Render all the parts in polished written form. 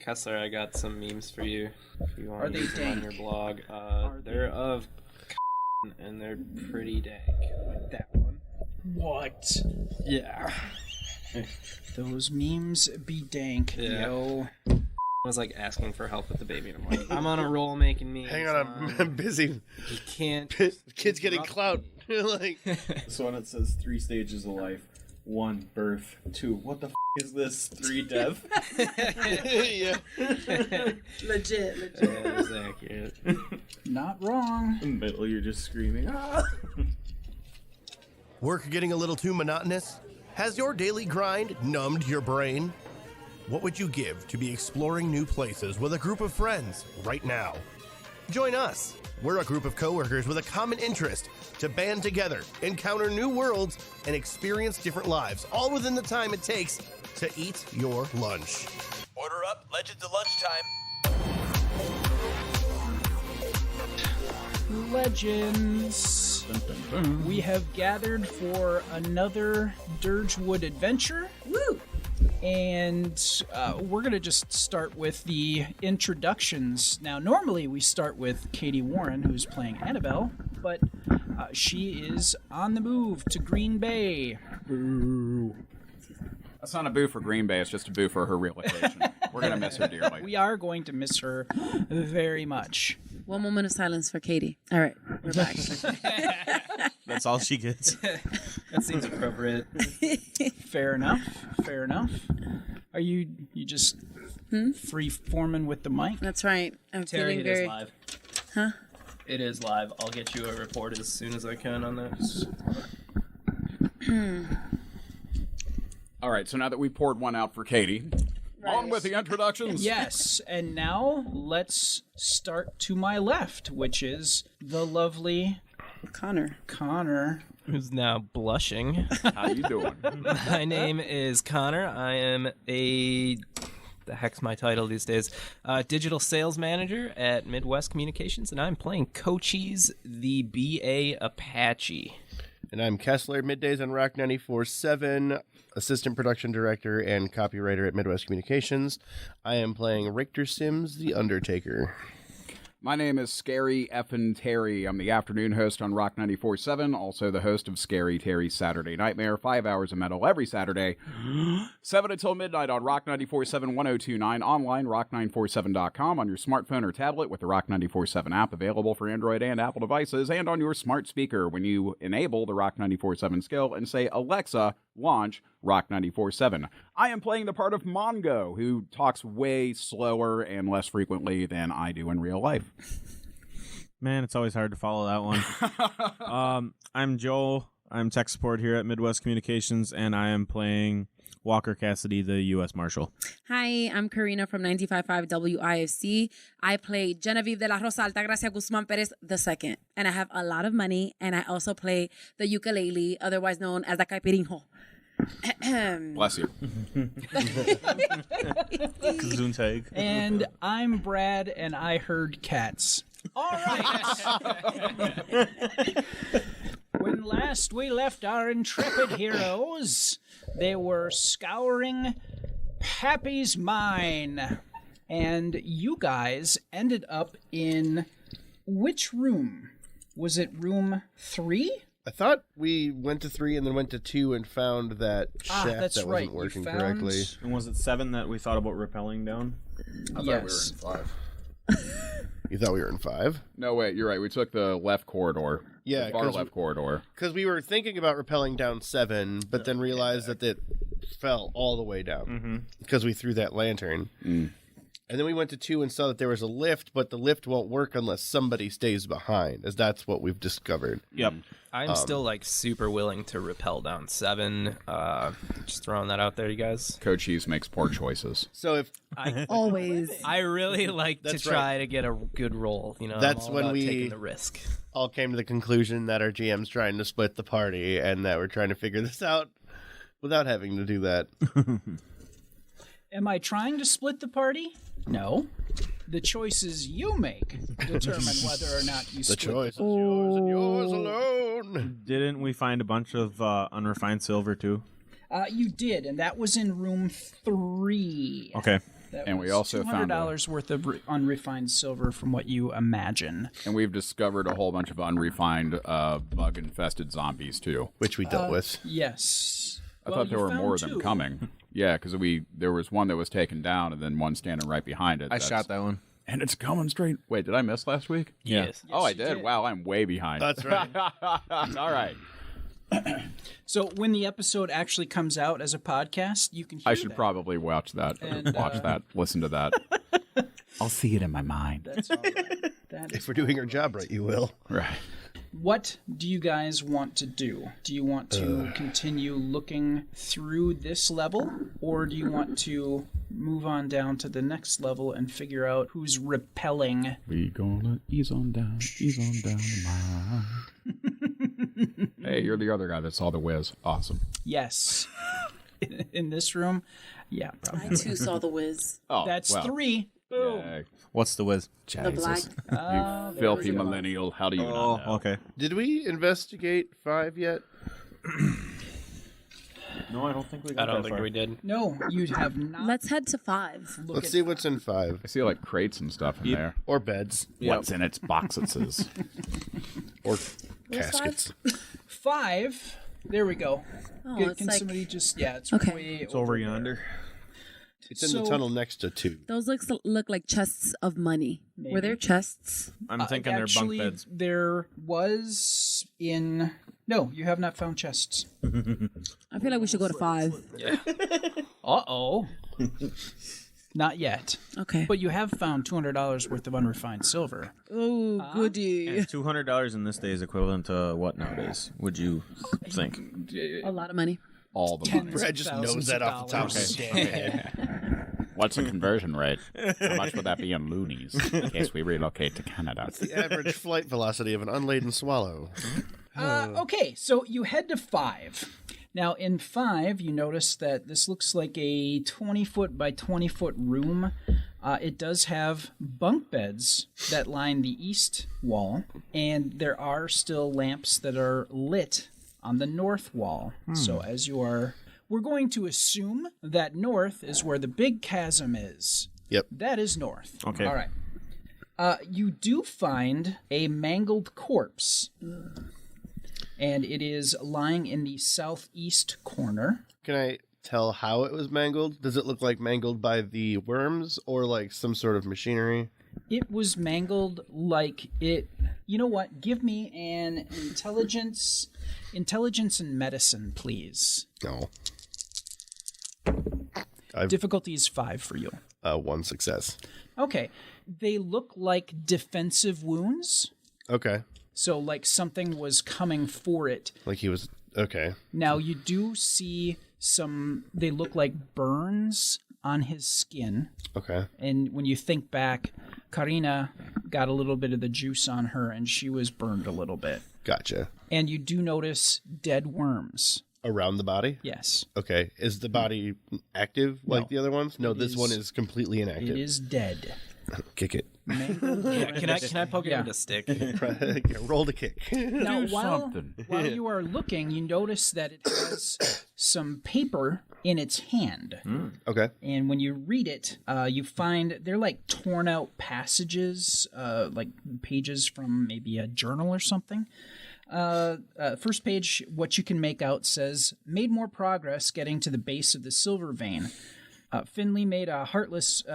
Kessler, I got some memes for you if you want Are to they use them on dank? your blog. They're of and they're pretty dank. Like that one. What? Yeah. Those memes be dank, Yeah. yo. I was like asking for help with the baby, and I'm like, I'm on a roll making memes. Hang on, I'm busy. You can't. Kid's getting clout. Like, This one, it says 3 stages of life. 1, birth. 2, what the is this? 3, death. yeah. Legit. Yeah, that's accurate. Not wrong. In the middle, you're just screaming. Ah! Work getting a little too monotonous? Has your daily grind numbed your brain? What would you give to be exploring new places with a group of friends right now? Join us. We're a group of coworkers with a common interest to band together, encounter new worlds, and experience different lives, all within the time it takes to eat your lunch. Order up, Legends of Lunchtime. Legends. We have gathered for another Dirgewood adventure. Woo! And we're going to just start with the introductions. Now, normally we start with Katie Warren, who's playing Annabelle, but she is on the move to Green Bay. Boo. That's not a boo for Green Bay, it's just a boo for her relocation. We're going to miss her dearly. We are going to miss her very much. One moment of silence for Katie. All right, we're back. That's all she gets. That seems appropriate. Fair enough. Fair enough. Are you just free forming with the mic? That's right. I'm Terry, feeling it is very. live. Huh? It is live. I'll get you a report as soon as I can on that. All right, so now that we poured one out for Katie, on with the introductions. Yes, and now let's start to my left, which is the lovely Connor. Who's now blushing. How you doing? My name is Connor. I am the heck's my title these days? Digital sales manager at Midwest Communications, and I'm playing Cochise, the BA Apache. And I'm Kessler, middays on Rock 94.7, assistant production director and copywriter at Midwest Communications. I am playing Richter Sims, the Undertaker. My name is Scary Effin' Terry. I'm the afternoon host on Rock 94.7, also the host of Scary Terry's Saturday Nightmare, 5 hours of metal every Saturday, 7 until midnight on Rock 94.7 1029, online, rock947.com, on your smartphone or tablet with the Rock 94.7 app available for Android and Apple devices, and on your smart speaker when you enable the Rock 94.7 skill and say, Alexa, launch Rock 94.7. I am playing the part of Mongo, who talks way slower and less frequently than I do in real life. Man, it's always hard to follow that one. I'm Joel. I'm tech support here at Midwest Communications, and I am playing Walker Cassidy, the U.S. Marshal. Hi, I'm Karina from 95.5 WIFC. I play Genevieve de la Rosa Altagracia Guzman Perez II, and I have a lot of money, and I also play the ukulele, otherwise known as the caipirinho. Bless you. Gesundheit. And I'm Brad, and I heard cats. All right. When last we left our intrepid heroes, they were scouring Pappy's mine. And you guys ended up in which room? Was it room 3? I thought we went to 3 and then went to 2 and found that shaft that's that right. wasn't working You found- correctly. And was it 7 that we thought about rappelling down? Yes. You thought we were in 5? No, wait, you're right. We took the left corridor. Yeah, the far 'cause left corridor. Because we were thinking about rappelling down 7, but then realized that it fell all the way down because we threw that lantern. And then we went to 2 and saw that there was a lift, but the lift won't work unless somebody stays behind, as that's what we've discovered. Yep. I'm still like super willing to rappel down 7. Just throwing that out there, you guys. Cochise makes poor choices. So if Always. I really like to That's try to get a good roll. You know, That's I'm all when about we- taking the risk. all came to the conclusion that our GM's trying to split the party and that we're trying to figure this out without having to do that. Am I trying to split the party? No. The choices you make determine whether or not you The split choice is yours and yours alone. Didn't we find a bunch of unrefined silver, too? You did, and that was in room 3. Okay. That And we was also found $200 worth of unrefined silver from what you imagine. And we've discovered a whole bunch of unrefined, bug-infested zombies, too. Which we dealt with. Yes. I thought there were more of them coming. Yeah, because there was one that was taken down and then one standing right behind it. I shot that one. And it's coming straight. Wait, did I miss last week? Yes. Oh, I did? Wow, I'm way behind. That's right. All right. So when the episode actually comes out as a podcast, you can hear I should that. probably watch that, And, watch that, listen to that. I'll see it in my mind. That's all right. That is If we're doing our job right, you will. Right. What do you guys want to do? Do you want to continue looking through this level, or do you want to move on down to the next level and figure out who's repelling? We gonna ease on down the mine. Hey, you're the other guy that saw the whiz. Awesome. Yes. In this room? Yeah, I probably. too saw the whiz. Oh, That's well. 3. Boom. Yay. What's the whiz? The black. You filthy millennial. How do you not know? Oh, okay. Did we investigate 5 yet? No, I don't think we I don't think we did. No, you have not. Let's head to 5. Look Let's at see what's in 5. I see like crates and stuff in there. Or beds. What's in its boxes? Or Where's caskets. 5. There we go. Oh, Good. it's Can like somebody just... Yeah, it's Okay. way It's over there. yonder. It's in the tunnel next to 2. those look like chests of money. Maybe. Were there chests? I'm thinking they're bunk Actually, beds. there was in... No, you have not found chests. I feel like we should go to 5. Uh-oh. Not yet. Okay. But you have found $200 worth of unrefined silver. Oh, goody. And $200 in this day is equivalent to what nowadays? Would you think? A lot of money. All the money. Brad just knows that off the top of his damn head. What's the conversion rate? How much would that be in loonies in case we relocate to Canada? The average flight velocity of an unladen swallow. Okay, so you head to 5. Now, in 5, you notice that this looks like a 20-foot by 20-foot room. It does have bunk beds that line the east wall, and there are still lamps that are lit on the north wall. So as you are... We're going to assume that north is where the big chasm is. Yep. That is north. Okay. All right. You do find a mangled corpse, and it is lying in the southeast corner. Can I tell how it was mangled? Does it look like mangled by the worms or like some sort of machinery? It was mangled like it... You know what? Give me an intelligence and medicine, please. No. Difficulty is 5 for you. 1 success. Okay. They look like defensive wounds. Okay. So like something was coming for it. Like he was... Okay. Now you do see some... They look like burns on his skin. Okay. And when you think back, Karina got a little bit of the juice on her and she was burned a little bit. Gotcha. And you do notice dead worms. Around the body? Yes. Okay. Is the body active like the other ones? No, this one is completely inactive. It is dead. Kick it. Yeah, can I poke it with a stick? Roll the kick. Now, while something. you are looking, you notice that it has some paper in its hand. Okay. And when you read it, you find they're like torn out passages, like pages from maybe a journal or something. First page, what you can make out says, made more progress getting to the base of the silver vein. Finley made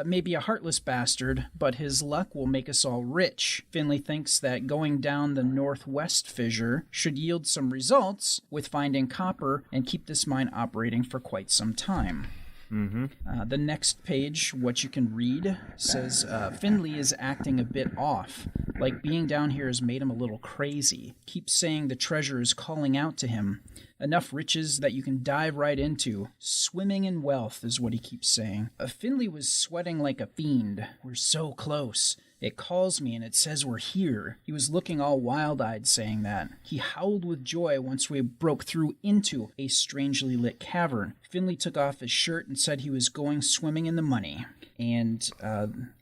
maybe a heartless bastard, but his luck will make us all rich. Finley thinks that going down the northwest fissure should yield some results with finding copper and keep this mine operating for quite some time. The next page, what you can read, says Finley is acting a bit off. Like being down here has made him a little crazy. Keeps saying the treasure is calling out to him. Enough riches that you can dive right into. Swimming in wealth is what he keeps saying. Finley was sweating like a fiend. We're so close. It calls me and it says we're here. He was looking all wild-eyed saying that. He howled with joy once we broke through into a strangely lit cavern. Finley took off his shirt and said he was going swimming in the money. and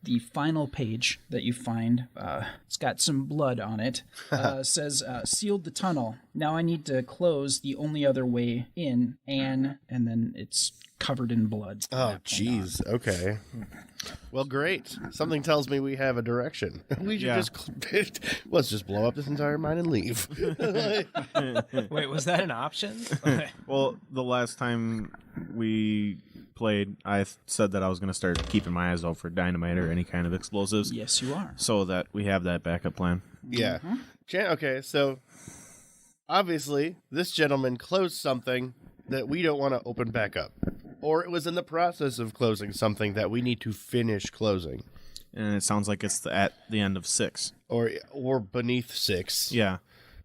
the final page that you find, it's got some blood on it, says, sealed the tunnel. Now I need to close the only other way in, and then it's covered in blood. Oh, jeez. Okay. Well, great. Something tells me we have a direction. We should let's just blow up this entire mine and leave. Wait, was that an option? Well, the last time we played, I said that I was going to start keeping my eyes out for dynamite or any kind of explosives. Yes, you are. So that we have that backup plan. Yeah. Okay, so obviously this gentleman closed something that we don't want to open back up. Or it was in the process of closing something that we need to finish closing. And it sounds like it's at the end of 6. Or beneath 6. Yeah.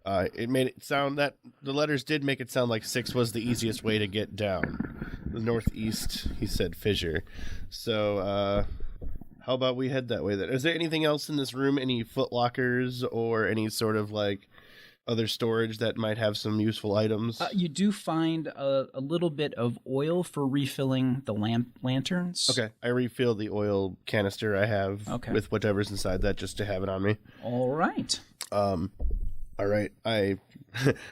It made it sound that the letters did make it sound like 6 was the easiest way to get down. The northeast, he said, fissure. So, how about we head that way then? Is there anything else in this room? Any foot lockers or any sort of like other storage that might have some useful items? You do find a little bit of oil for refilling the lanterns. Okay, I refill the oil canister I have with whatever's inside that just to have it on me. All right. All right, I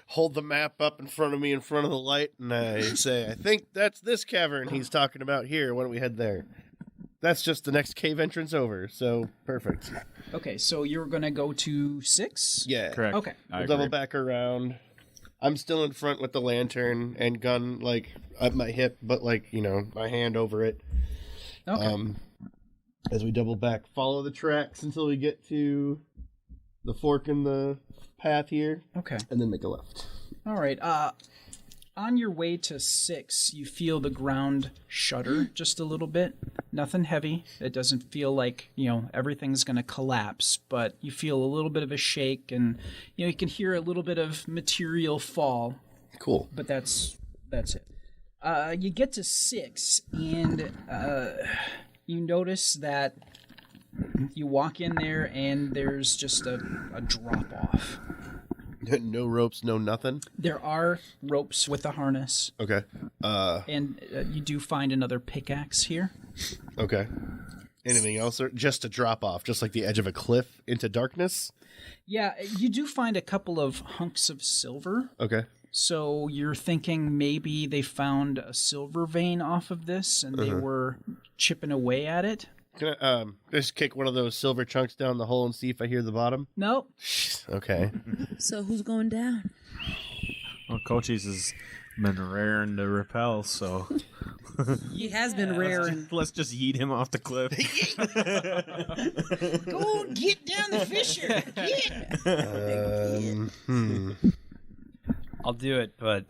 hold the map up in front of me in front of the light, and I say, I think that's this cavern he's talking about here. Why don't we head there? That's just the next cave entrance over, so perfect. Okay, so you're going to go to 6? Yeah. Correct. Okay. We'll double back around. I'm still in front with the lantern and gun, like, at my hip, but, like, you know, my hand over it. Okay. As we double back, follow the tracks until we get to the fork in the path here. Okay. And then make a left. All right. On your way to 6, you feel the ground shudder just a little bit. Nothing heavy. It doesn't feel like, you know, everything's going to collapse, but you feel a little bit of a shake, and, you know, you can hear a little bit of material fall. Cool. But that's it. You get to 6, and you notice that you walk in there, and there's just a drop-off. No ropes, no nothing? There are ropes with a harness. Okay. And you do find another pickaxe here. Okay. Anything else? Or just a drop off, just like the edge of a cliff into darkness? Yeah, you do find a couple of hunks of silver. Okay. So you're thinking maybe they found a silver vein off of this and they were chipping away at it. Can I just kick one of those silver chunks down the hole and see if I hear the bottom? Nope. Okay. So who's going down? Well, Cochise has been raring to repel, so He has been raring. let's just yeet him off the cliff. Go get down the fissure. I'll do it, but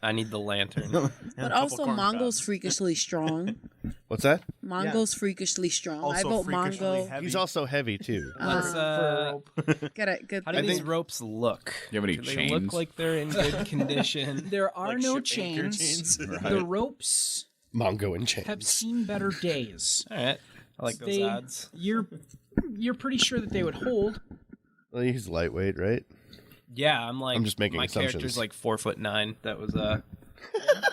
I need the lantern. But also, Mongo's freakishly strong. What's that? Mongo's freakishly strong. I Also vote freakishly Mongo. heavy. He's also heavy, too. Let's, Get it. Good. how do these ropes look? You have any Do they chains? look like they're in good condition? There are Like no ship anchor chains. chains? The ropes Mongo and have chains. seen better days. All right. I like those odds. You're pretty sure that they would hold. Well, he's lightweight, right? Yeah, I'm just making my assumptions. character's like 4'9". That was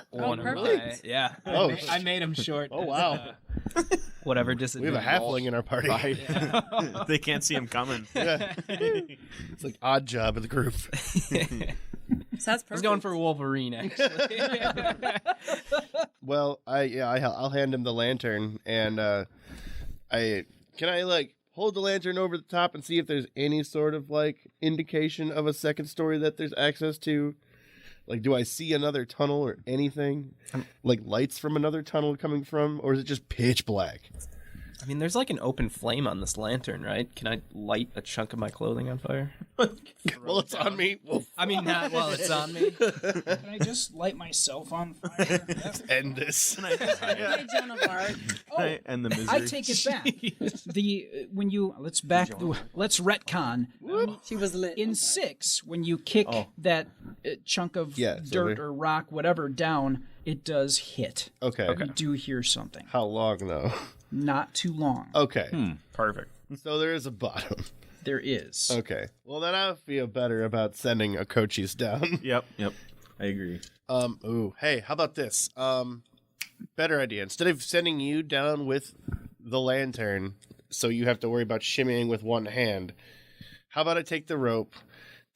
one of my perfect. yeah. Oh, I made him short. Oh, wow. Whatever We have a disadvantage. halfling in our party. They can't see him coming. Yeah. It's like odd job of the group. So that's I was perfect. going for Wolverine actually. Well, I'll hand him the lantern, and can I like hold the lantern over the top and see if there's any sort of like indication of a second story that there's access to. Like, do I see another tunnel or anything? Like lights from another tunnel coming from, or is it just pitch black? I mean, there's like an open flame on this lantern, right? Can I light a chunk of my clothing on fire? Well, it's on me. Well, I mean, not while it's on me. Can I just light myself on fire? end this. Hey, Joan of Arc. And the misery. I take it back. Let's retcon. She was lit. In 6, when you kick that chunk of dirt silver. or rock, whatever, down, it does hit. Okay. You do hear something. How long though? Not too long. Okay. Perfect. So there is a bottom. There is. Okay. Well, then I feel better about sending a coaches down. Yep. I agree. Hey, how about this? Better idea. Instead of sending you down with the lantern, so you have to worry about shimmying with one hand. How about I take the rope,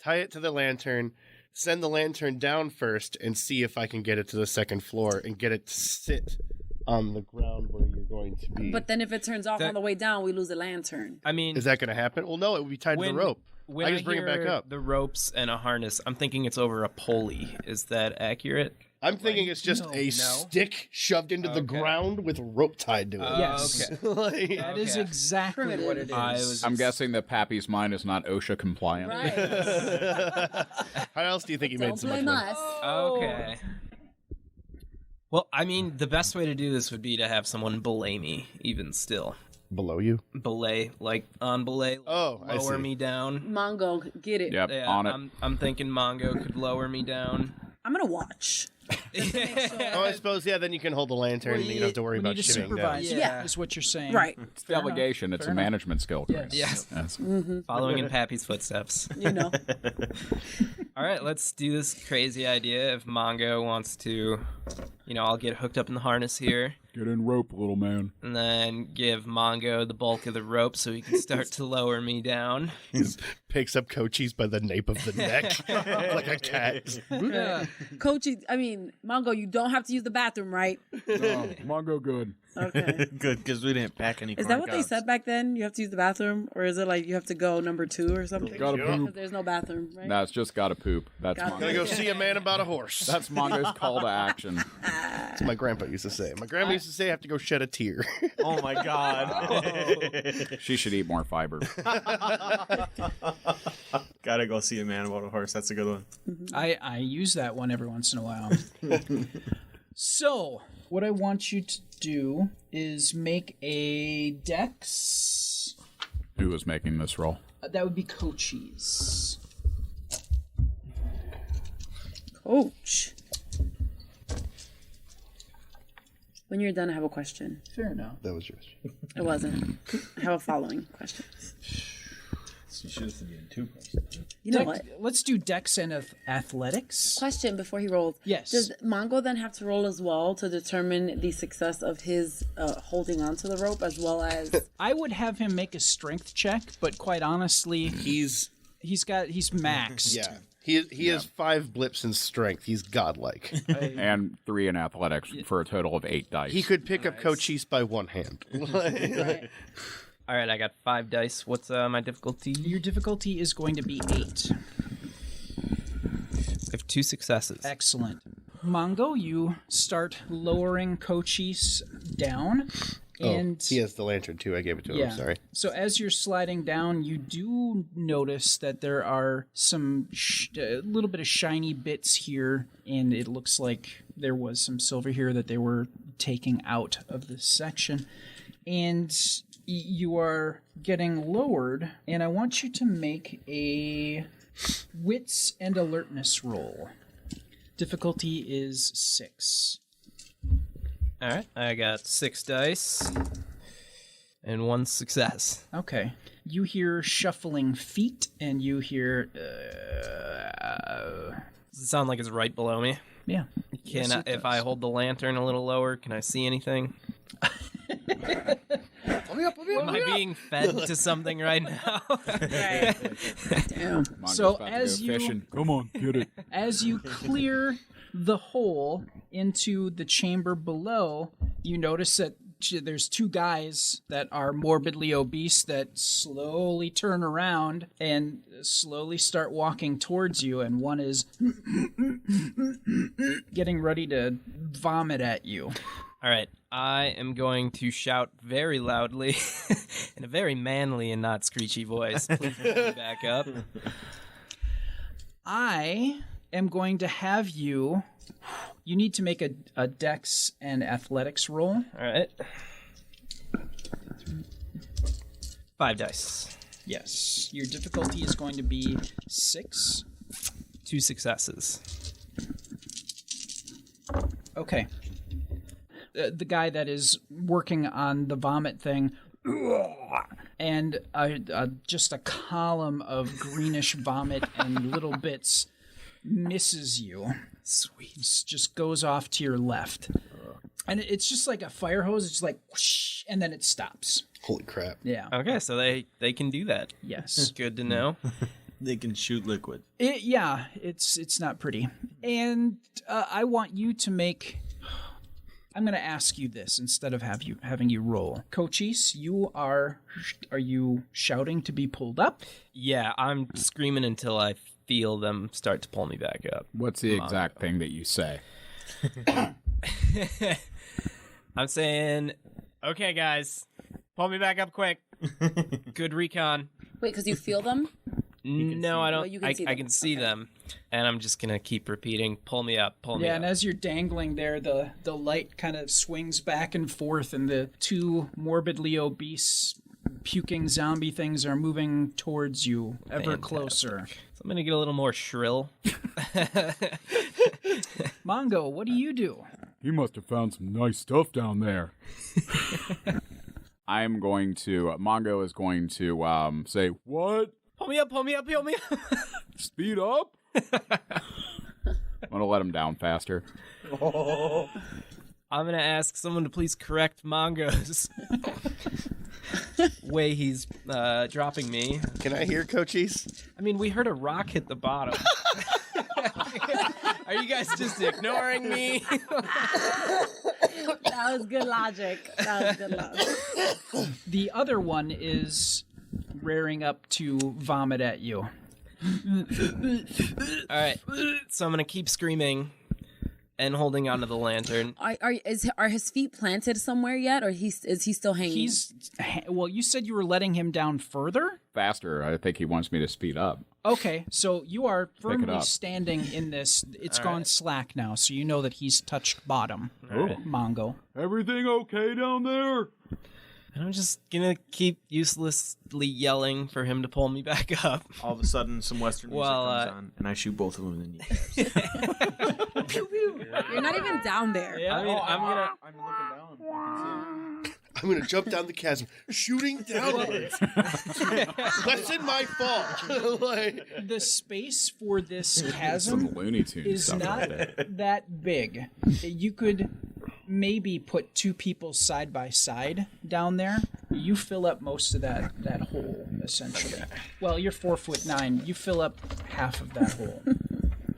tie it to the lantern, send the lantern down first, and see if I can get it to the second floor and get it to sit on the ground where you're going to be. But then if it turns off on the way down, we lose the lantern. I mean, Is that going to happen? Well, no, it would be tied to the rope. When I just bring it back hear up. the ropes and a harness, I'm thinking it's over a pulley. Is that accurate? I'm thinking it's just a stick shoved into the ground with a rope tied to it. Yes. Okay. That is exactly what it is. I'm guessing that Pappy's mind is not OSHA compliant. Right. How else do you think he made Don't so much blame money? us. Okay. Well, I mean, the best way to do this would be to have someone belay me, even still. Below you? Belay, like on belay. Oh, I lower see. me down. Mongo, get it. Yep, Yeah, on it. I'm thinking Mongo could lower me down. I'm going to watch. Oh, I suppose, yeah, then you can hold the lantern and you don't have to worry We about need a shimmying down. supervisor, Yeah. is what you're saying. Right. It's delegation. It's a management skill, Chris. Yes. Yes. Following in Pappy's footsteps. You know. All right, let's do this crazy idea. If Mongo wants to, I'll get hooked up in the harness here. Get in rope, little man. And then give Mongo the bulk of the rope so he can start to lower me down. He picks up Cochise by the nape of the neck like a cat. Mongo, you don't have to use the bathroom, right? Oh, Mongo good. Okay. Good, because we didn't pack any Is that what they said back then? You have to use the bathroom? Or is it like you have to go number 2 or something? Gotta Because poop. there's no bathroom, right? No, it's just gotta poop. That's Gotta Gotta Mongo. go see a man about a horse. That's Mongo's call to action. That's what my grandpa used to say. My grandma used to say I have to go shed a tear. Oh my god. She should eat more fiber. Gotta go see a man about a horse. That's a good one. I use that one every once in a while. So, what I want you to do is make a dex. Who was making this roll? That would be Cochise. Coach. When you're done, I have a question. Fair enough. That was yours. It wasn't. I have a following question. You should have been 2 questions. You know what? Let's do dex and athletics. Question before he rolls. Yes. Does Mongo then have to roll as well to determine the success of his holding onto the rope as well as... I would have him make a strength check, but quite honestly, He's he's maxed. yeah. He has 5 blips in strength. He's godlike. And 3 in athletics for a total of 8 dice. He could pick up Cochise by one hand. All right, I got 5 dice. What's my difficulty? Your difficulty is going to be 8. I have 2 successes. Excellent. Mongo, you start lowering Cochise down. And he has the lantern too. I gave it to him. yeah. Sorry. So as you're sliding down, you do notice that there are some a little bit of shiny bits here, and it looks like there was some silver here that they were taking out of this section. And you are getting lowered, and I want you to make a wits and alertness roll. Difficulty is 6. All right, I got 6 dice and 1 success. Okay. You hear shuffling feet, and you hear... Does it sound like it's right below me? yeah. Can Yes, I, it if does. I hold the lantern a little lower, can I see anything? Am I being fed to something right now? Right. Damn. Mongo's So about to as go you- fishing. Come on, get it. As you clear the hole into the chamber below, you notice that there's 2 guys that are morbidly obese that slowly turn around and slowly start walking towards you, and one is getting ready to vomit at you. All right, I am going to shout very loudly in a very manly and not screechy voice. Please bring me back up. I am going to have you... You need to make a dex and athletics roll. All right. 5 dice. Yes. Your difficulty is going to be 6. 2 successes. Okay. The guy that is working on the vomit thing, and just a column of greenish vomit and little bits misses you. Sweet. Just goes off to your left. And it's just like a fire hose. It's like whoosh, and then it stops. Holy crap. Yeah. Okay, so they can do that. Yes. Good to know. They can shoot liquid. It's not pretty. And I want you to make. I'm going to ask you this instead of having you roll. Cochise, are you shouting to be pulled up? Yeah, I'm screaming until I feel them start to pull me back up. What's the exact thing that you say? I'm saying, okay, guys, pull me back up quick. Good recon. Wait, because you feel them? No, I don't. Well, you can I see I them. can see them, and I'm just gonna keep repeating, pull me up, pull me Yeah, up. and as you're dangling there, the light kind of swings back and forth, and the two morbidly obese, puking zombie things are moving towards you ever Fantastic. closer. So I'm gonna get a little more shrill. Mongo, what do you do? He must have found some nice stuff down there. I'm going to, Mongo is going to say, what? Pull me up, pull me up, pull me up. Speed up? I'm going to let him down faster. I'm gonna ask someone to please correct Mongo's way he's dropping me. Can I hear Cochise? I mean, we heard a rock hit the bottom. Are you guys just ignoring me? That was good logic. The other one is rearing up to vomit at you. All right, so I'm gonna keep screaming and holding onto the lantern. Are his feet planted somewhere yet, or is he still hanging? Well, you said you were letting him down further? Faster. I think he wants me to speed up. Okay, so you are firmly up. standing in this. It's gone slack now, so you know that he's touched bottom. Mongo. Everything okay down there? And I'm just gonna keep uselessly yelling for him to pull me back up. All of a sudden, some Western music Well, comes on, and I shoot both of them in the kneecaps. You're not even down there. I mean, I'm looking down. You can see. I'm going to jump down the chasm, shooting downwards. That's in my fault. Like, The space for this Some chasm Looney Tunes is stuff not right there. that big. You could maybe put two people side by side down there. You fill up most of that hole, essentially. Well, you're 4'9". You fill up half of that hole.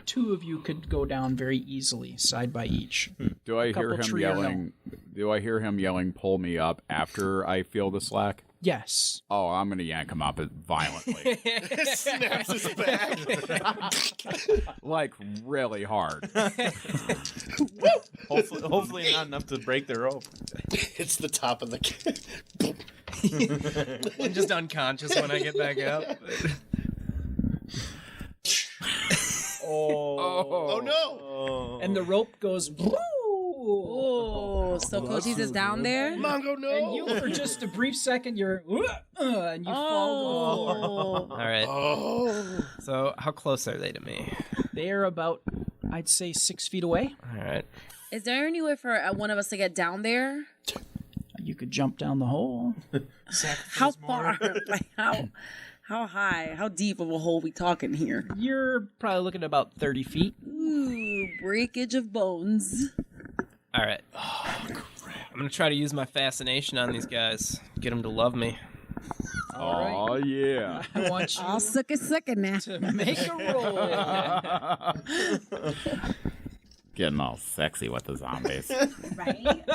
Two of you could go down very easily, side by each. Do I hear couple him tree or no? yelling? Do I hear him yelling, pull me up after I feel the slack? Yes. Oh, I'm going to yank him up violently. snaps his back. Like, really hard. Hopefully not enough to break the rope. It's the top of the I'm just unconscious when I get back up. Oh no! And the rope goes. Oh, so Cochise is down there? Mongo, no! And you, for just a brief second, you're. And you fall to the floor. All right. Oh. So how close are they to me? They are about, I'd say, 6 feet away. All right. Is there any way for one of us to get down there? You could jump down the hole. How far? Like how high? How deep of a hole we talking here? You're probably looking at about 30 feet. Ooh, breakage of bones. All right. I'm gonna try to use my fascination on these guys. Get them to love me. Oh, yeah. I want you I'll suck it now. to make a roll. Getting all sexy with the zombies. Right?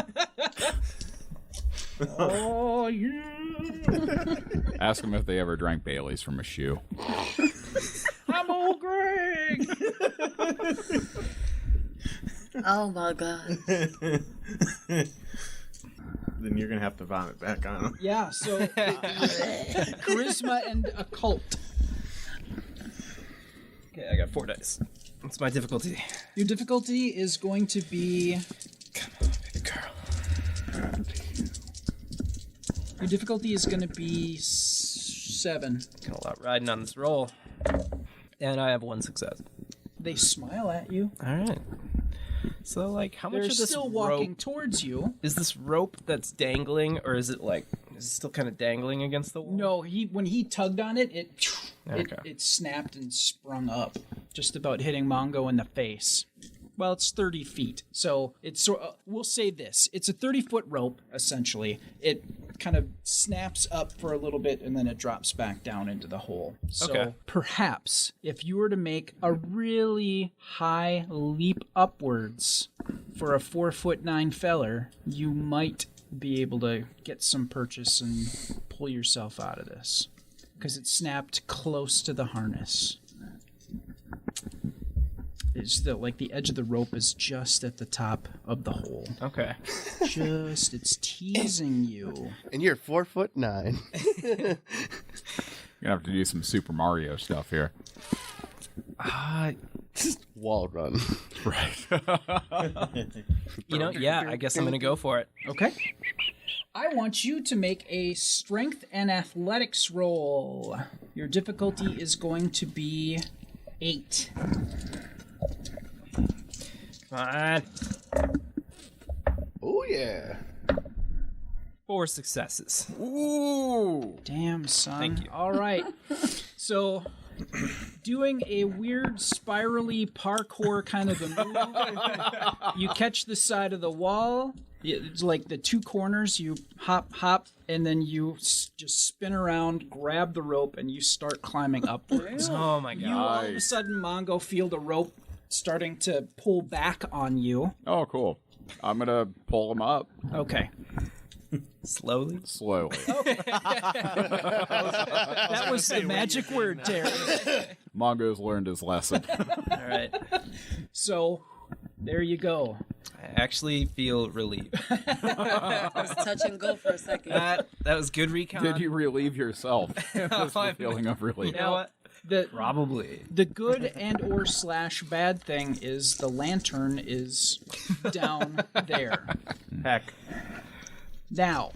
Oh, yeah. Ask them if they ever drank Bailey's from a shoe. I'm old Greg. Oh my god. Then you're gonna have to vomit back on them. Yeah, so charisma and occult. Okay, I got 4 dice. What's my difficulty? Your difficulty is going to be. Come on, baby girl. Your difficulty is going to be 7. Got a lot riding on this roll. And I have 1 success. They smile at you. All right. So, like, how much They're of this still walking rope towards you. is this rope that's dangling, or is it like is it still kind of dangling against the wall? No, when he tugged on it, Okay. it snapped and sprung up, just about hitting Mongo in the face. well, it's 30 feet. So it's we'll say this. It's a 30-foot rope, essentially. It kind of snaps up for a little bit, and then it drops back down into the hole. So perhaps if you were to make a really high leap upwards for a 4'9" feller, you might be able to get some purchase and pull yourself out of this. Because it snapped close to the harness. It's the edge of the rope is just at the top of the hole. Okay. It's teasing you. And you're 4'9". You're gonna have to do some Super Mario stuff here. Wall run. Right. I guess I'm gonna go for it. Okay. I want you to make a strength and athletics roll. Your difficulty is going to be 8. Come on. Oh, yeah. 4 successes. Ooh. Damn, son. Thank you. All right. So, doing a weird spirally parkour kind of a move, you catch the side of the wall. It's like the two corners. You hop, and then you just spin around, grab the rope, and you start climbing upwards. Oh my You all of a Nice. sudden, Mongo, feel the rope starting to pull back on you. Oh, cool. I'm gonna pull him up Okay. Slowly. slowly. That was the magic word, Terry. Mongo's learned his lesson. All right. So, there you go. I actually feel relieved. I was touch and go for a second. That was good recon. Did you relieve yourself? Just the feeling of relief. You know what? Probably. The good and or / bad thing is the lantern is down there. Heck. Now,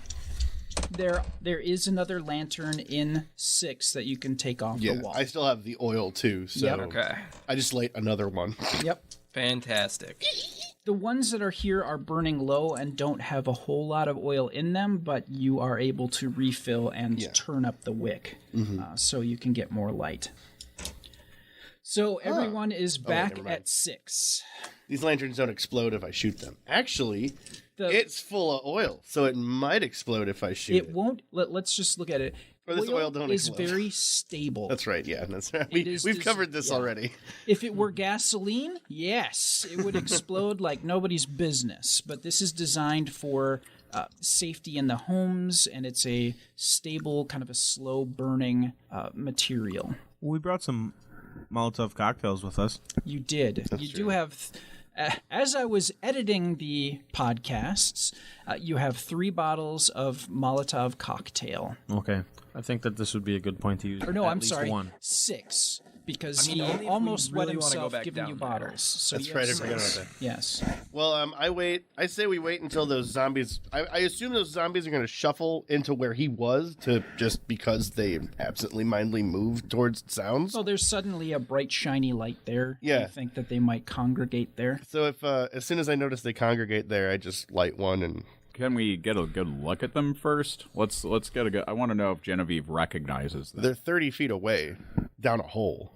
there is another lantern in 6 that you can take off Yeah, the wall. I still have the oil too, so Yep. Okay. I just light another one. Yep. Fantastic. The ones that are here are burning low and don't have a whole lot of oil in them, but you are able to refill and turn up the wick so you can get more light. So everyone is back never mind. at 6. These lanterns don't explode if I shoot them. Actually, The- it's full of oil, so it might explode if I shoot it. It won't. Let's just look at it. Or this oil don't is explode. very stable. That's right, yeah. That's right. is We've just- covered this yeah. already. If it were gasoline, yes, it would explode like nobody's business. But this is designed for safety in the homes, and it's a stable, kind of a slow burning material. We brought some Molotov cocktails with us. You did. You do have. As I was editing the podcasts, you have 3 bottles of Molotov cocktail. Okay. I think that this would be a good point to use. Or no, at I'm least sorry, one. 6. Because I mean, only he if almost we wet really wanna go himself back giving you down there. bottles. So That's you right, have I forgot 6. about that. Yes. Well, I wait. I say we wait until those zombies. I assume those zombies are going to shuffle into where he was to just because they absently-mindedly moved towards sounds. So there's suddenly a bright, shiny light there. Yeah. You think that they might congregate there? So if as soon as I notice they congregate there, I just light one and. Can we get a good look at them first? Let's get a good. I want to know if Genevieve recognizes them. They're 30 feet away, down a hole.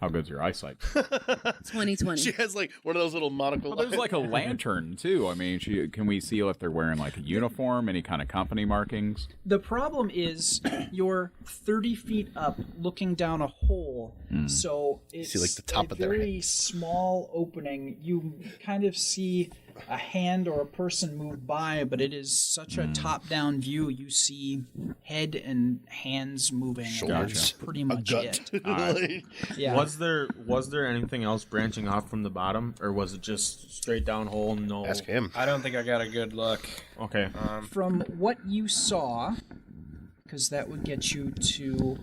How good's your eyesight? 2020. She has like one of those little monocle. Well, there's like a lantern too. I mean, can we see if they're wearing like a uniform, any kind of company markings? The problem is you're 30 feet up looking down a hole, so it's See, like, the top a of their very small opening. You kind of see a hand or a person move by, but it is such a top-down view. You see head and hands moving. And that's pretty a much gut. it. Yeah. Was there anything else branching off from the bottom, or was it just straight down hole? No. Ask him. I don't think I got a good look. Okay. From what you saw, because that would get you to...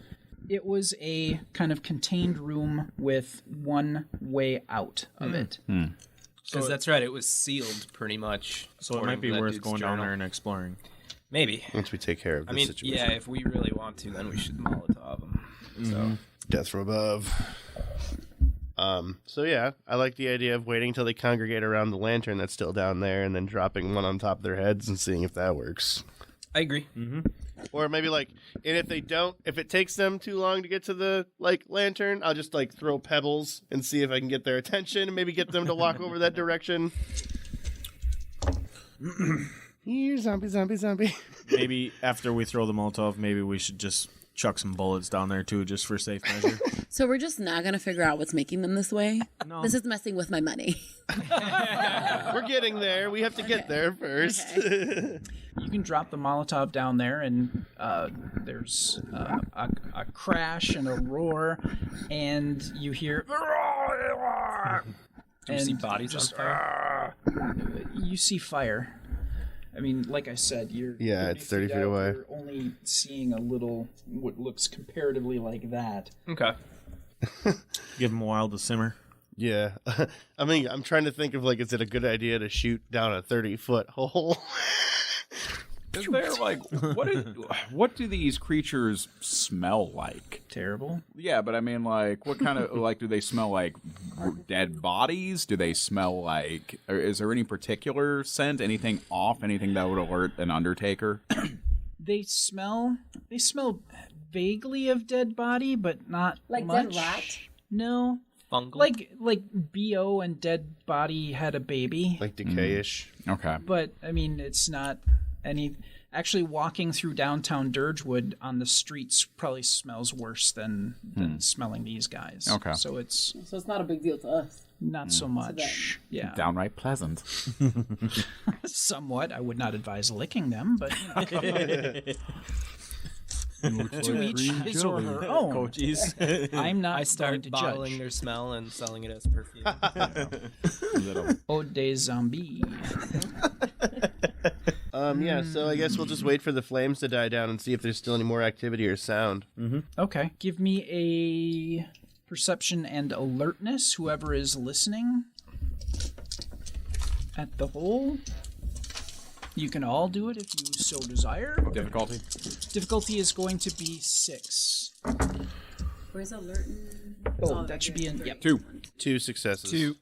It was a kind of contained room with one way out of it. Because that's right, it was sealed pretty much. So it might be worth going down there and exploring. Maybe. Once we take care of I this mean, situation. yeah, if we really want to, then we should Molotov them. So. Death from above. So yeah, I like the idea of waiting until they congregate around the lantern that's still down there, and then dropping one on top of their heads and seeing if that works. I agree. Or maybe like, and if it takes them too long to get to the like lantern, I'll just like throw pebbles and see if I can get their attention and maybe get them to walk over that direction. Here, zombie. Maybe after we throw the Molotov, maybe we should just chuck some bullets down there too, just for safe measure. So we're just not going to figure out what's making them this way? No. This is messing with my money. We're getting there. We have to get there first. You can drop the Molotov down there, and there's a crash and a roar, and you hear. Do you see bodies on fire? You see fire. I mean, like I said, you're it's 30 feet away. You're only seeing a little what looks comparatively like that. Okay. Give them a while to simmer. Yeah. I mean, I'm trying to think of like, is it a good idea to shoot down a 30-foot hole? Is there like what do these creatures smell like? Terrible. Yeah, but I mean, like, what kind of like do they smell like? Dead bodies? Do they smell like? Or is there any particular scent? Anything off? Anything that would alert an undertaker? They smell vaguely of dead body, but not Like much. dead rat? No. Fungal? Like BO and dead body had a baby. Like decay-ish. Okay. But I mean, it's not any. Actually, walking through downtown Dirgewood on the streets probably smells worse than smelling these guys. Okay. So it's So it's not a big deal to us. not so much. Yeah. Downright pleasant. Somewhat. I would not advise licking them, but to each his or her own. Coaches. I'm not I going start to bottling judge. their smell and selling it as perfume. Eau des zombies. Yeah, so I guess we'll just wait for the flames to die down and see if there's still any more activity or sound. Okay. Give me a perception and alertness, whoever is listening at the hole. You can all do it if you so desire. Difficulty? Difficulty is going to be 6. Where's alert? Oh, that should be in. Yep. 2. 2 successes.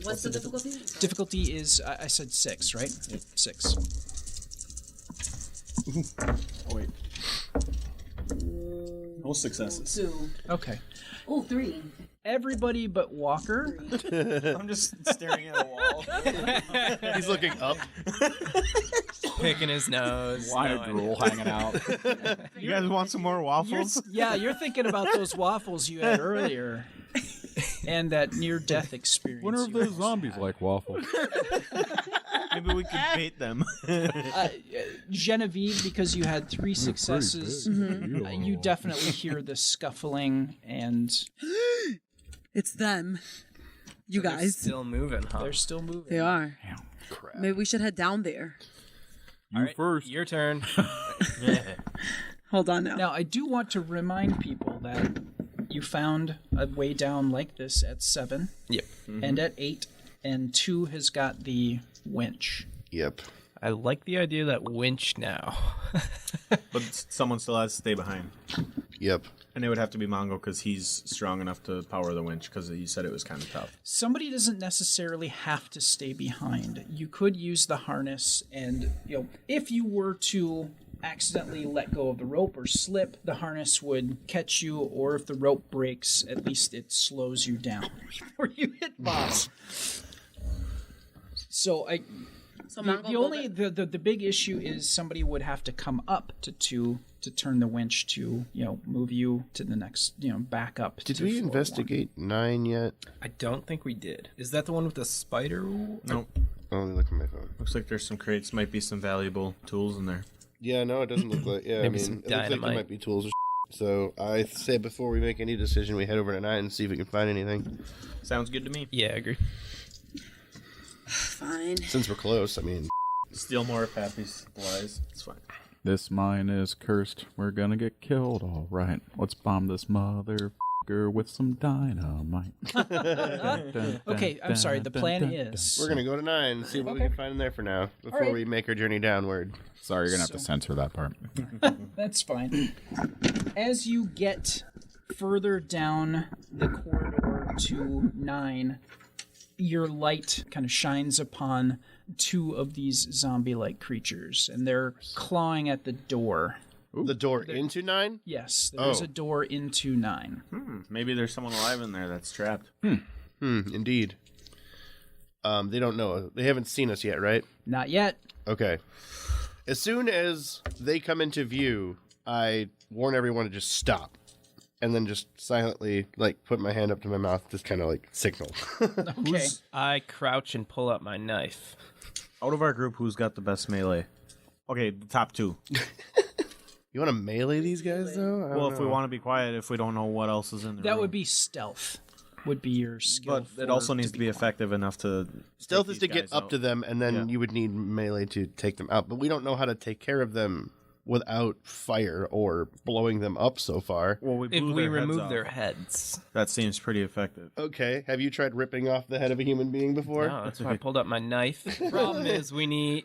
What's the difficulty? Difficulty is, I said 6, right? Yep. 6. Oh, wait. No successes. 2. Okay. Oh, 3. Everybody but Walker. I'm just staring at a wall. He's looking up. Picking his nose. Line of drool hanging out. You guys want some more waffles? You're thinking about those waffles you had earlier. And that near-death experience. Wonder if you those had. zombies like waffles. Maybe we could bait them. Genevieve, because you had 3 successes, you definitely hear the scuffling, and It's them. You They're guys. still moving, huh? they're still moving. They are. Crap. Maybe we should head down there. All right, first. Your turn. Hold on now. Now, I do want to remind people that you found a way down like this at 7 Yep. and at 8, and 2 has got the winch. Yep. I like the idea of that winch now. But someone still has to stay behind. Yep. And it would have to be Mongo because he's strong enough to power the winch because you said it was kind of tough. Somebody doesn't necessarily have to stay behind. You could use the harness, and if you were to accidentally let go of the rope or slip, the harness would catch you, or if the rope breaks, at least it slows you down before you hit bottom. So the big issue is somebody would have to come up to 2 to turn the winch to move you to the next back up. Did to we floor investigate 9 yet? I don't think we did. Is that the one with the spider? Nope. Oh, let me look at my phone. Looks like there's some crates. Might be some valuable tools in there. Yeah, no, it doesn't look like. Yeah, Maybe I some mean, it looks like there dynamite. might be tools or So I say before we make any decision, we head over to 9 and see if we can find anything. Sounds good to me. Yeah, I agree. Fine. Since we're close, I mean. Steal more of Pappy's supplies. It's fine. This mine is cursed. We're gonna get killed, all right. Let's bomb this motherfucker with some dynamite. Okay, I'm sorry. The plan is We're going to go to 9 and see what we can find in there for now before right. we make our journey downward. Sorry, you're gonna have to censor that part. That's fine. As you get further down the corridor to 9, your light kind of shines upon 2 of these zombie-like creatures, and they're clawing at the door. The door into 9? Yes, there is Oh. a door into 9. Maybe there's someone alive in there that's trapped. Indeed. They don't know. They haven't seen us yet, right? Not yet. Okay. As soon as they come into view, I warn everyone to just stop. And then just silently, like, put my hand up to my mouth, just kind of, like, signal. Okay. I crouch and pull out my knife. Out of our group, who's got the best melee? Okay, the top 2. You want to melee these guys, though? I Well, don't if we know. want to be quiet, if we don't know what else is in the room. That would be stealth. Would be your skill. But it for also needs to be quiet. effective enough to. Stealth take is these to get guys up out. to them, and then Yeah. you would need melee to take them out. But we don't know how to take care of them without fire or blowing them up so far. Well, we If blew we their heads remove off. their heads. That seems pretty effective. Okay, have you tried ripping off the head of a human being before? No, that's why I pulled up my knife. Problem is, we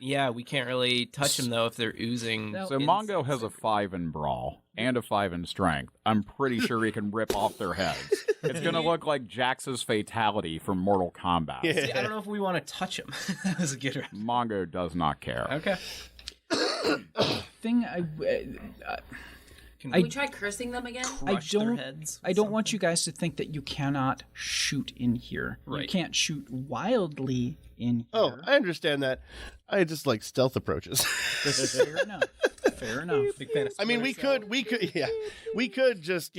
can't really touch them, though, if they're oozing. No. So Mongo has a 5 in brawl and a 5 in strength. I'm pretty sure he can rip off their heads. It's going to look like Jax's fatality from Mortal Kombat. See, I don't know if we want to touch them. That was a good one. Mongo does not care. Okay. Thing Can we try cursing them again? Crush their heads. I don't want you guys to think that you cannot shoot in here. You Right. can't shoot wildly in here. Oh, I understand that. I just like stealth approaches. Fair enough. Fair enough. Big fan of I mean, we could just,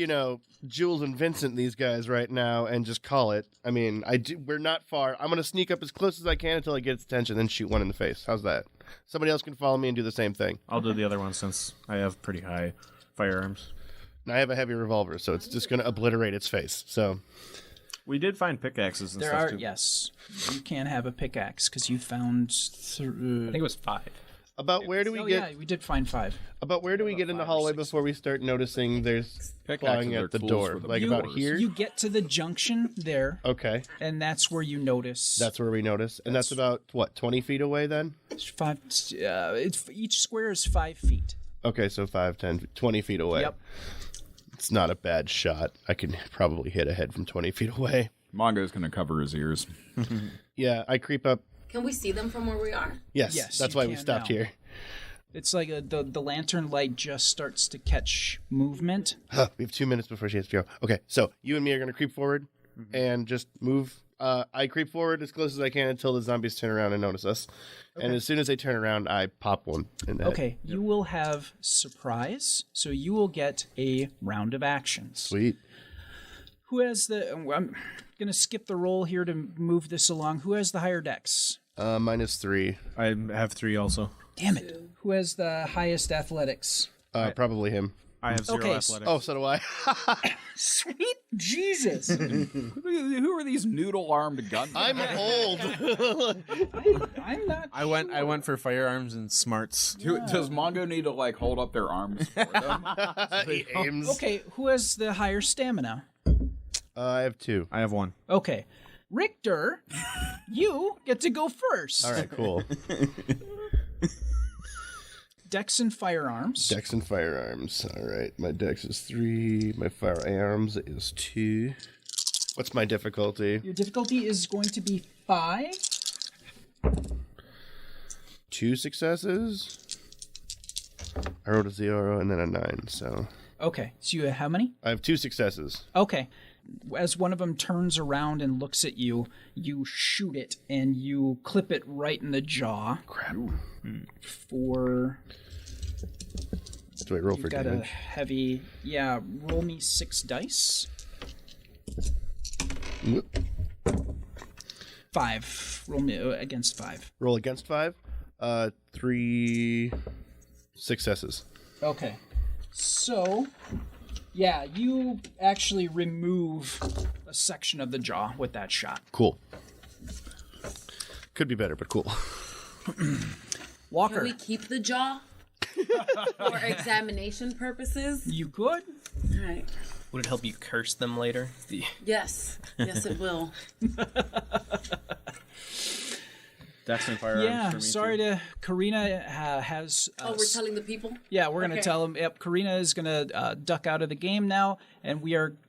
Jules and Vincent these guys right now and just call it. I mean, we're not far. I'm going to sneak up as close as I can until I get its attention, then shoot one in the face. How's that? Somebody else can follow me and do the same thing. I'll do the other one since I have pretty high firearms. And I have a heavy revolver, so it's just going to obliterate its face. So, We did find pickaxes and There stuff are, too. yes. You can have a pickaxe because you found. I think it was 5. about where do we get? Yeah, we did find 5. About where do we get in the hallway before we start noticing there's clawing are at the tools door? for the Like You- about here? You get to the junction there, Okay, and that's where you notice. that's where we notice, and that's about what 20 feet away then. 5. It's each square is 5 feet. Okay, so 5, 10, 20 feet away. Yep. It's not a bad shot. I can probably hit a head from 20 feet away. Mongo's going to cover his ears. Yeah, I creep up. Can we see them from where we are? Yes, Yes, that's you why we can stopped now. here. It's like the lantern light just starts to catch movement. We have 2 minutes before she has to go. Okay, so you and me are going to creep forward and just move. I creep forward as close as I can until the zombies turn around and notice us. And as soon as they turn around, I pop one in the head. Okay, you will have surprise, so you will get a round of actions. Sweet. Who has the? I'm going to skip the roll here to move this along. Who has the higher dex? -3. I have 3 also. Damn it! Who has the highest athletics? Probably him. I have 0 Okay, athletics. Oh, so do I. Sweet Jesus! Who are these noodle-armed guns? I'm old. I'm not. I went for firearms and smarts. Does Mongo need to like hold up their arms for them? He aims. Okay, who has the higher stamina? I have 2. I have 1. Okay, Richter, you get to go first. All right, cool. Dex and firearms. Dex and firearms. All right, my dex is 3. My firearms is 2. What's my difficulty? Your difficulty is going to be 5. 2 successes. I rolled a 0 and then a 9, so Okay, so you have how many? I have 2 successes. Okay. As one of them turns around and looks at you, you shoot it and you clip it right in the jaw. Crap. For Do I roll for you've got a damage? heavy. Yeah, roll me 6 dice. Whoop. 5. Roll me against 5. Roll against 5. 3 successes. Okay. So, yeah, you actually remove a section of the jaw with that shot. Cool. Could be better, but cool. Walker, Can we keep the jaw for examination purposes? you could. All right. Would it help you curse them later? Yes. Yes, it will. Dex and firearms Yeah, for me sorry too. to Karina has. Oh, we're telling the people? Yeah, we're gonna Okay. tell him. Yep, Karina is gonna duck out of the game now, and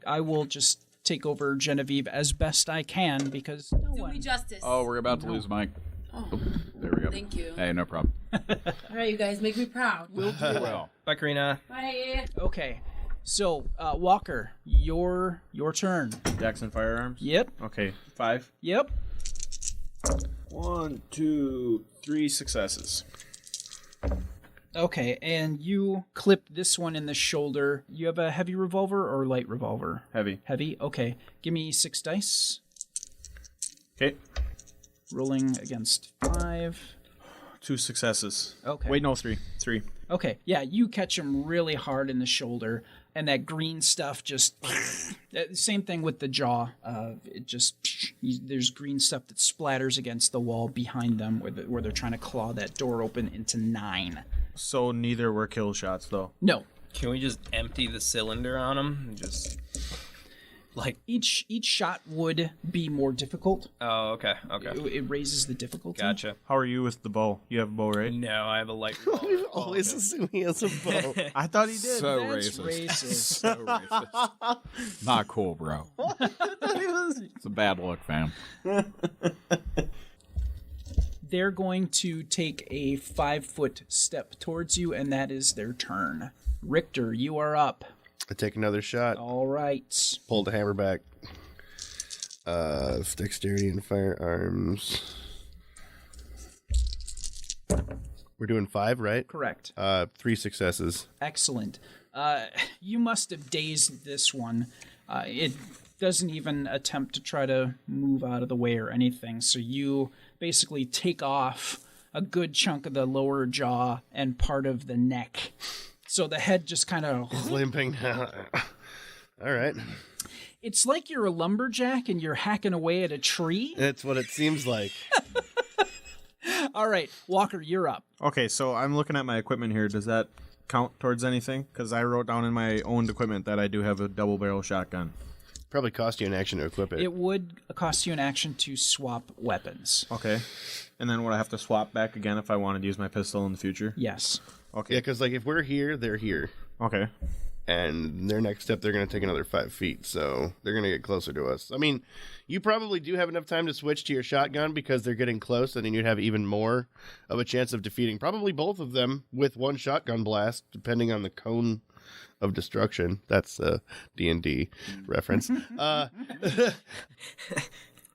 I will just take over Genevieve as best I can because no Do one. me justice. Oh, we're about to lose Mike. Oh, there we good. Thank you. Hey, no problem. All right, you guys, make me proud. Well, Bye, Karina. Bye. Okay. So, Walker, your turn. Jackson firearms. Yep. Okay, 5. Yep. 1, 2, 3 successes. Okay, and you clip this one in the shoulder. You have a heavy revolver or light revolver? Heavy. Heavy? Okay. Give me 6 dice. Okay. Rolling against 5. 2 successes. Okay. Wait, no, 3. 3. Okay, yeah, you catch him really hard in the shoulder, and that green stuff just... Same thing with the jaw. It just... There's green stuff that splatters against the wall behind them where they're trying to claw that door open into 9. So neither were kill shots, though. No. Can we just empty the cylinder on him? Just like Each shot would be more difficult. oh, okay. It raises the difficulty. Gotcha. How are you with the bow? You have a bow, right? No, I have a light We revolver. always assume he has a bow. I thought he did. so That's racist. racist. So racist. Not cool, bro. It's a bad look, fam. They're going to take a 5-foot step towards you, and that is their turn. Richter, you are up. I take another shot. All right. Pull the hammer back. Dexterity and firearms. We're doing 5, right? Correct. 3 successes. Excellent. You must have dazed this one. It doesn't even attempt to try to move out of the way or anything, so you basically take off a good chunk of the lower jaw and part of the neck. So the head just kind of... Limping now. All right. It's like you're a lumberjack and you're hacking away at a tree. That's what it seems like. All right, Walker, you're up. Okay, so I'm looking at my equipment here. Does that count towards anything? Because I wrote down in my owned equipment that I do have a double barrel shotgun. Probably cost you an action to equip it. It would cost you an action to swap weapons. Okay. And then would I have to swap back again if I wanted to use my pistol in the future? Yes. Okay. Yeah, because like if we're here, they're here. Okay. And their next step, they're going to take another 5 feet, so they're going to get closer to us. I mean, you probably do have enough time to switch to your shotgun because they're getting close, and then you'd have even more of a chance of defeating probably both of them with one shotgun blast, depending on the cone of destruction. That's a D&D reference.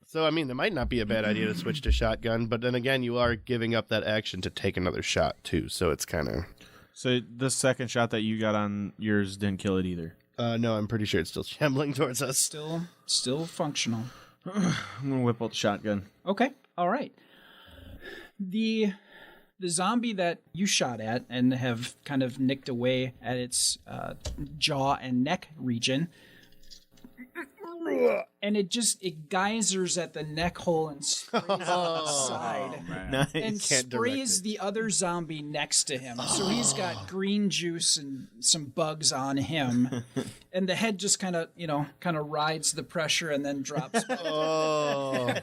So, I mean, it might not be a bad idea to switch to shotgun, but then again, you are giving up that action to take another shot, too, so it's kind of... So the second shot that you got on yours didn't kill it either. No, I'm pretty sure it's still shambling towards us. Still functional. I'm gonna whip out the shotgun. Okay. All right. The zombie that you shot at and have kind of nicked away at its jaw and neck region, and it geysers at the neck hole and sprays out the side. Nice. And sprays the other zombie next to him. So he's got green juice and some bugs on him. And the head just kind of rides the pressure and then drops back. Oh.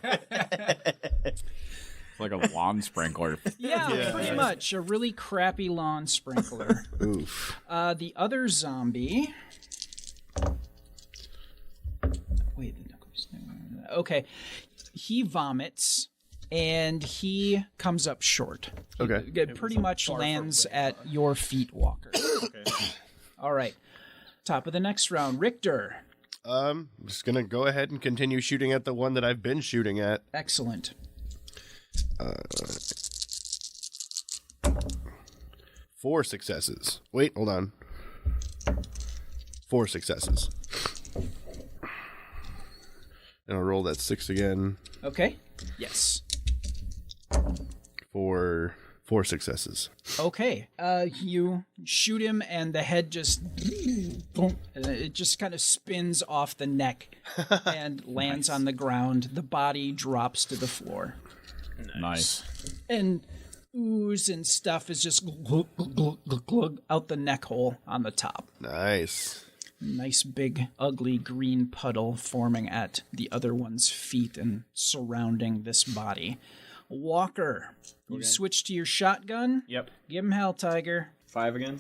It's like a lawn sprinkler. Yeah, pretty much. A really crappy lawn sprinkler. Oof. The other zombie... Wait, okay. He vomits, and he comes up short. Okay. It pretty much lands at your feet, Walker. Okay. All right. Top of the next round, Richter. I'm just going to go ahead and continue shooting at the one that I've been shooting at. Excellent. 4 successes. Wait, hold on. 4 successes. And I'll roll that 6 again Okay. Yes. for 4 successes. Okay. You shoot him, and the head just... boom, and it just kind of spins off the neck and lands on the ground. The body drops to the floor. Nice. And ooze and stuff is just glug, glug, glug, glug, out the neck hole on the top. Nice. Nice big ugly green puddle forming at the other one's feet and surrounding this body. Walker, you switch to your shotgun. Yep. Give him hell, Tiger. 5 again?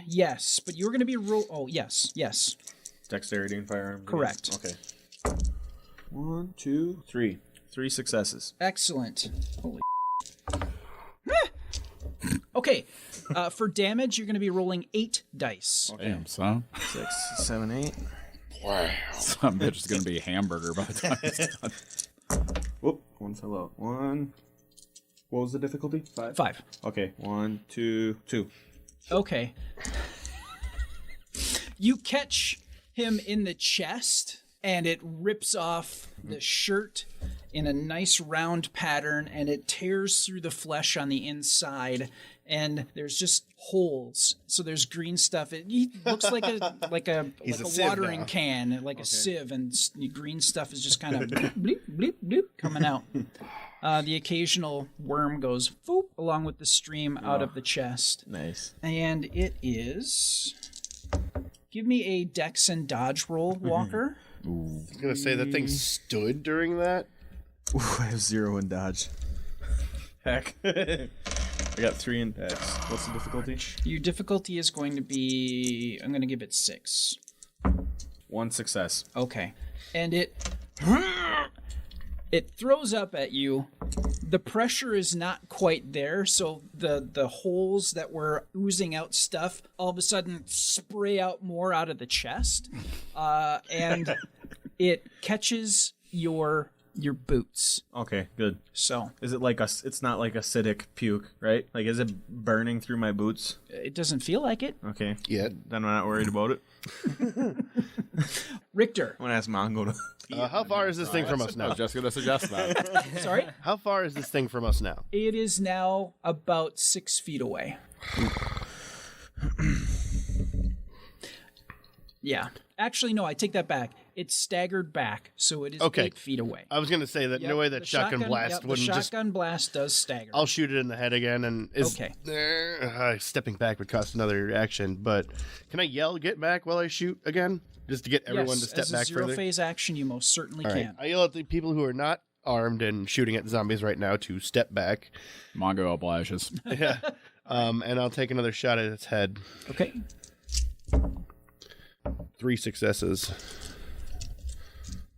Yes, but you're going to be Oh, yes. Dexterity and firearm. Correct. Okay. 1, 2, 3. 3 successes. Excellent. Holy. Okay. For damage, you're going to be rolling 8 dice. Damn, son. 6, 7, 8. Some bitch is going to be a hamburger by the time it's done. Whoop, 1 fell out. 1. What was the difficulty? 5? 5. Okay, 1, 2, 2. Okay. You catch him in the chest, and it rips off the shirt in a nice round pattern, and it tears through the flesh on the inside, and there's just holes. So there's green stuff. It looks like a sieve watering now. can, like a sieve, and green stuff is just kind of bleep, bleep, bleep, bleep, coming out. The occasional worm goes foop along with the stream out of the chest. Nice. And it is... Give me a dex and dodge roll, Walker. I was going to say that thing stood during that. Ooh, I have 0 in dodge. Heck. I got 3 in dex. What's the difficulty? Your difficulty is going to be... I'm going to give it 6. 1 success. Okay. And it throws up at you. The pressure is not quite there, so the holes that were oozing out stuff all of a sudden spray out more out of the chest, and it catches your boots. Okay, good. So Is it like it's not like acidic puke, right? Like, is it burning through my boots? it doesn't feel like it. Okay. Yeah. Then I'm not worried about it. Richter, I'm going to ask Mongo to... How far is this thing from us I now? was just going to suggest that. sorry. How far is this thing from us now? It is now about 6 feet away. Yeah. Actually, no, I take that back. It's staggered back, so it is Okay. 8 feet away. I was going to say that no way that The shotgun blast the wouldn't just... shotgun blast does stagger. I'll shoot it in the head again, and Okay. Stepping back would cost another action, but can I yell "get back" while I shoot again, just to get everyone yes, to step as back a zero further? phase action, you most certainly All right. can. I yell at the people who are not armed and shooting at zombies right now to step back. Mongo obliges. Yeah, and I'll take another shot at its head. Okay. 3 successes,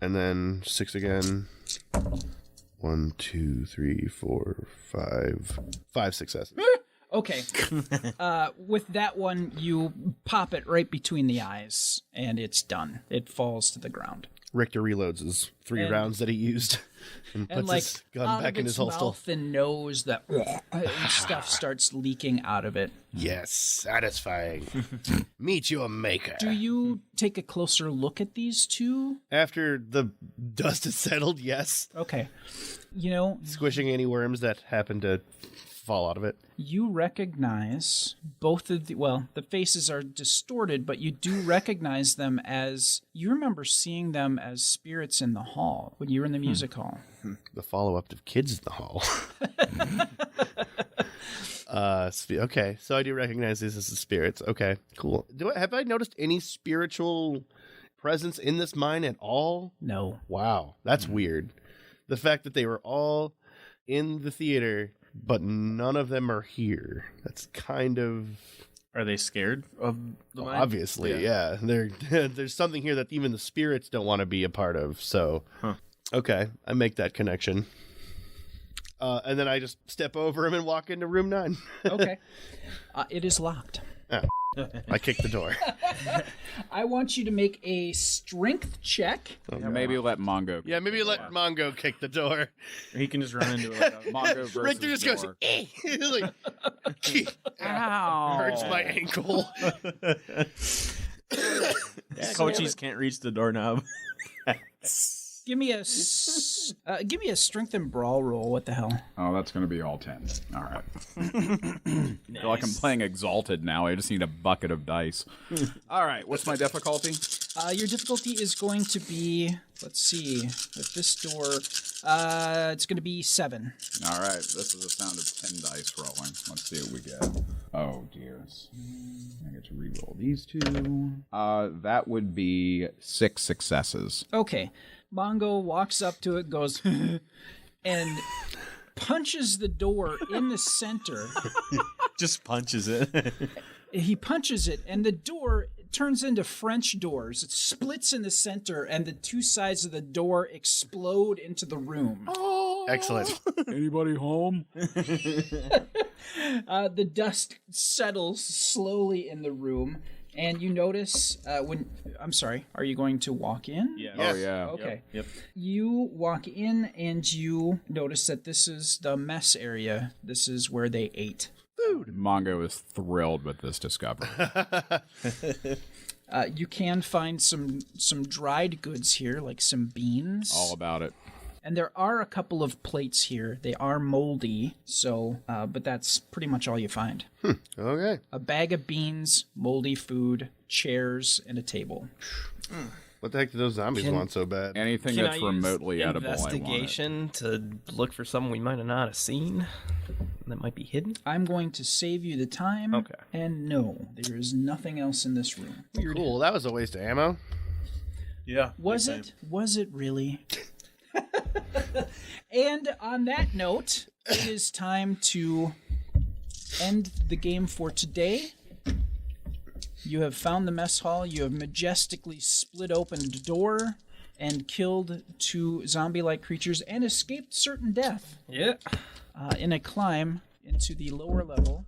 and then 6 again. 1, 2, 3, 4, 5. 5 successes. Okay. With that one, you pop it right between the eyes, and it's done. It falls to the ground. Richter reloads his 3 And- rounds that he used and puts And like his gun out back of in its his holster. mouth and nose, that and stuff starts leaking out of it. Yes, satisfying. Meet your maker. Do you take a closer look at these two? After the dust has settled, yes. Okay. You know, Squishing any worms that happen to fall out of it. you recognize both of the faces are distorted, but you do recognize them as, you remember seeing them as spirits in the hall when you were in the music hall. The follow-up to Kids in the Hall. Okay, so I do recognize these as the spirits. Okay, cool. Have I noticed any spiritual presence in this mine at all? No. Wow, that's weird. The fact that they were all in the theater, but none of them are here. That's kind of... Are they scared of the mine? Obviously, yeah. There's something here that even the spirits don't want to be a part of, so... Okay, I make that connection. And then I just step over him and walk into room 9. Okay. It is locked. I kick the door. I want you to make a strength check. Maybe let Mongo. Yeah, maybe let Mongo kick the door. He can just run into it like a... Mongo versus Richter just goes, door. eh. Like, Ow. hurts my ankle. Coaches can't reach the doorknob. Give me a strength and brawl roll. What the hell? Oh, that's going to be all 10. All right. I feel like I'm playing Exalted now. I just need a bucket of dice. All right. What's my difficulty? Your difficulty is going to be, let's see, with this door, it's going to be 7. All right. This is the sound of 10 dice rolling. Let's see what we get. Oh, dear. I get to re-roll these 2. That would be 6 successes. Okay. Mongo walks up to it, goes, and punches the door in the center. Just punches it. He punches it, and the door turns into French doors. It splits in the center, and the two sides of the door explode into the room. Excellent. Anybody home? The dust settles slowly in the room, and you notice I'm sorry, are you going to walk in? Yeah. Oh, yeah. Okay. Yep. You walk in, and you notice that this is the mess area. This is where they ate. Mongo is thrilled with this discovery. You can find some dried goods here, like some beans. All about it. And there are a couple of plates here. They are moldy, so but that's pretty much all you find. Okay. A bag of beans, moldy food, chairs, and a table. What the heck do those zombies want so bad? Anything Can that's I use remotely edible, I want it. investigation to look for something we might have not have seen that might be hidden? I'm going to save you the time. Okay. And no, there is nothing else in this room. Weird. Cool. That was a waste of ammo. Yeah. Was it? Was it really? And on that note, it is time to end the game for today. You have found the mess hall. You have majestically split open the door and killed two zombie-like creatures and escaped certain death Yeah. in a climb into the lower level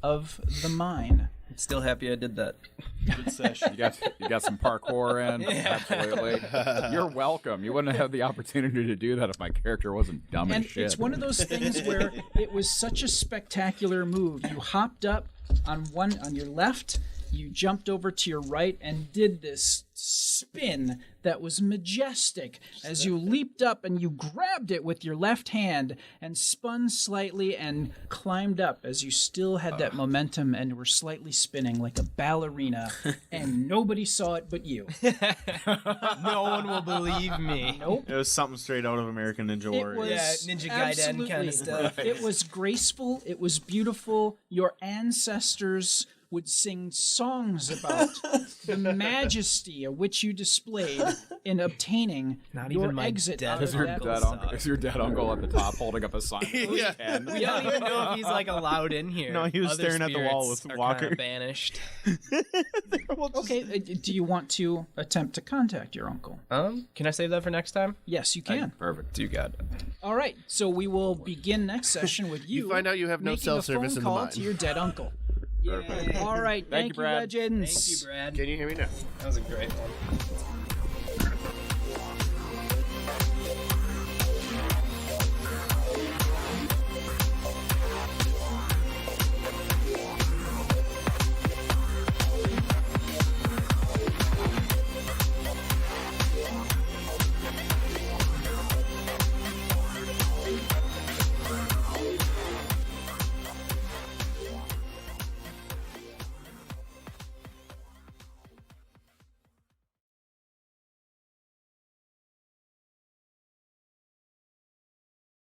of the mine. I'm still happy I did that. Good session. You got some parkour in. Absolutely. You're welcome. You wouldn't have the opportunity to do that if my character wasn't dumb And as shit. it's one of those things where it was such a spectacular move. You hopped up on your left, you jumped over to your right and did this spin that was majestic as you leaped up and you grabbed it with your left hand and spun slightly and climbed up as you still had that momentum and were slightly spinning like a ballerina, and nobody saw it but you. No one will believe me. Nope. It was something straight out of American Ninja Warrior. was Yeah, Ninja Gaiden kind absolutely- of stuff. It was graceful. It was beautiful. Your ancestors would sing songs about the majesty of which you displayed in obtaining Not your even my exit dead out of that. Is your dead uncle at the top holding up a sign? Yeah. We don't even know if he's like allowed in here. No, he was Other staring at the wall spirits with are Walker. kinda banished. Okay, do you want to attempt to contact your uncle? Can I save that for next time? Yes, you can. Perfect. You got it. All right, so we will begin next session with you. You find out you have no making cell a phone service in the call mine. to your dead uncle. All right, Thank you, Brad. legends. Thank you, Brad. Can you hear me now? That was a great one.